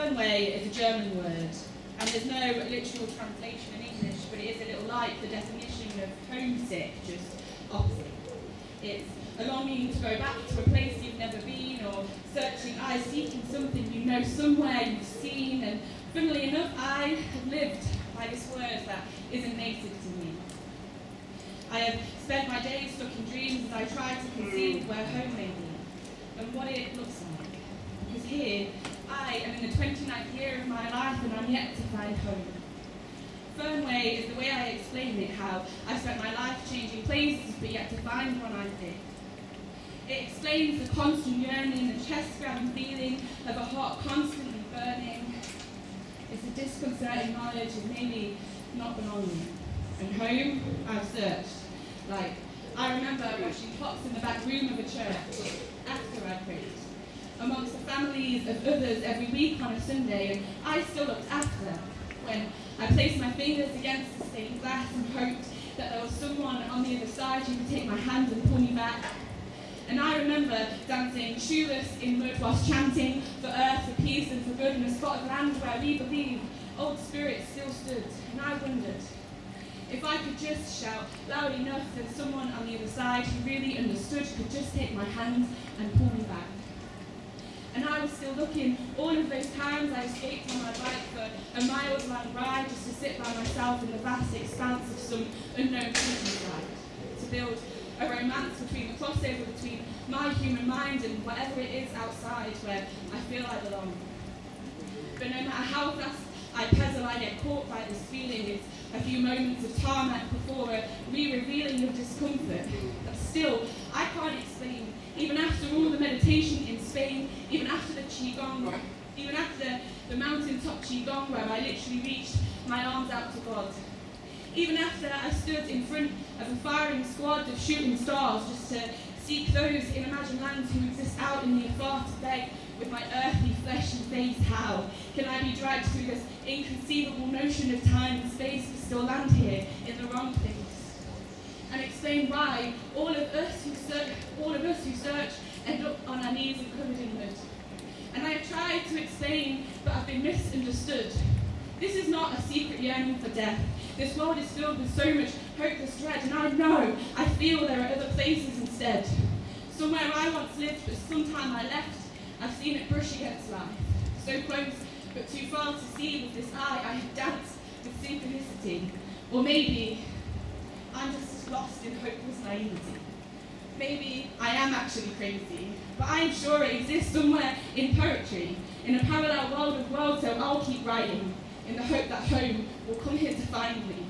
Fernway is a German word, and there's no literal translation in English, but it is a little like the definition of homesick, just opposite. It's a longing to go back to a place you've never been, or searching eyes seeking something you know somewhere you've seen, and funnily enough, I have lived by this word that isn't native to me. I have spent my days stuck in dreams as I try to conceive where home may be, and what it looks like. Because here, I am in the 29th year of my life and I'm yet to find home. Fernway is the way I explain it, how I've spent my life changing places but yet to find one I fit. It explains the constant yearning, the chest-grabbing feeling of a heart constantly burning. It's a disconcerting knowledge of maybe not belonging. And home, I've searched. Like, I remember washing pots in the back room of a church after I prayed, amongst the families of others every week on a Sunday, and I still looked after when I placed my fingers against the stained glass and hoped that there was someone on the other side who would take my hand and pull me back. And I remember dancing shoeless in mud whilst chanting for earth, for peace and for good in a spot of land where we believed old spirits still stood. And I wondered if I could just shout loud enough that someone on the other side who really understood could just take my hand and pull me back. And I was still looking all of those times I escaped on my bike for a miles-long ride just to sit by myself in the vast expanse of some unknown countryside, to build a romance between the crossover between my human mind and whatever it is outside where I feel I belong. But no matter how fast I pedal, I get caught by this feeling. It's a few moments of tarmac before a re-revealing of discomfort that still I can't explain. Even after all the meditation in Spain, even after the Qigong, even after the mountaintop Qigong where I literally reached my arms out to God. Even after I stood in front of a firing squad of shooting stars just to seek those in imagined lands who exist out in the afar to beg with my earthly flesh and face, how can I be dragged through this inconceivable notion of time and space but still land here in the wrong place? And explain why all of us who search end up on our knees and covered in mud. And I have tried to explain, but I've been misunderstood. This is not a secret yearning for death. This world is filled with so much hopeless dread, and I feel there are other places instead. Somewhere I once lived, but sometime I left, I've seen it brush against life. So close, but too far to see with this eye, I have danced with synchronicity. Or maybe I'm just lost in hopeless naivety. Maybe I am actually crazy, but I am sure it exists somewhere in poetry, in a parallel world of worlds, so I'll keep writing, in the hope that home will come here to find me.